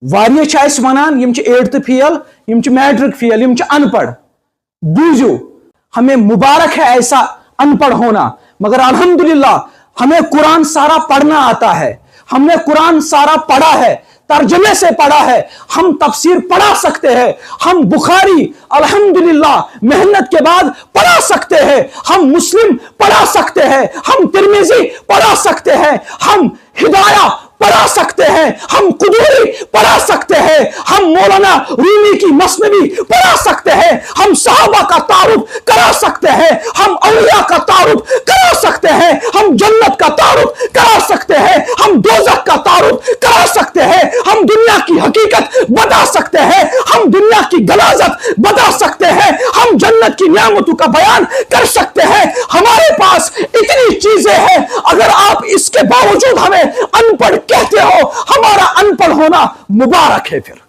वारिया छ अस वनान यम छ 8th fail, यम छ मैट्रिक फेल, यम छ अनपढ़। बूझो, हमें मुबारक है ऐसा अनपढ़ होना, मगर अल्हम्दुलिल्लाह हमें कुरान सारा पढ़ना आता है। हमने कुरान सारा पढ़ा है, तर्जमे से पढ़ा है, हम तफसीर पढ़ा सकते हैं, हम बुखारी अल्हम्दुलिल्लाह मेहनत के बाद पढ़ा सकते हैं, हम मुस्लिम पढ़ा सकते हैं, हम तिरमिजी पढ़ा सकते हैं, हम हिदाया पढ़ा सकते हैं, हम कुदूरी पढ़ा सकते हैं, हम मौलाना रूमी की मसनवी पढ़ा सकते हैं, हम सहाबा का तारुफ करा सकते हैं, हम औलिया का तारुफ करा सकते हैं, हम जन्नत का तारुफ करा सकते हैं, हम दोज़ख का तारुफ करा सकते हैं, हम दुनिया की हकीकत बता सकते हैं, हम दुनिया की गलाजत बता सकते हैं, हम जन्नत की नियामतों का बयान कर सकते हैं। हमारे पास इतनी चीजें हैं, अगर आप इसके बावजूद हमें अनपढ़ कहते हो, हमारा अनपढ़ होना मुबारक है। फिर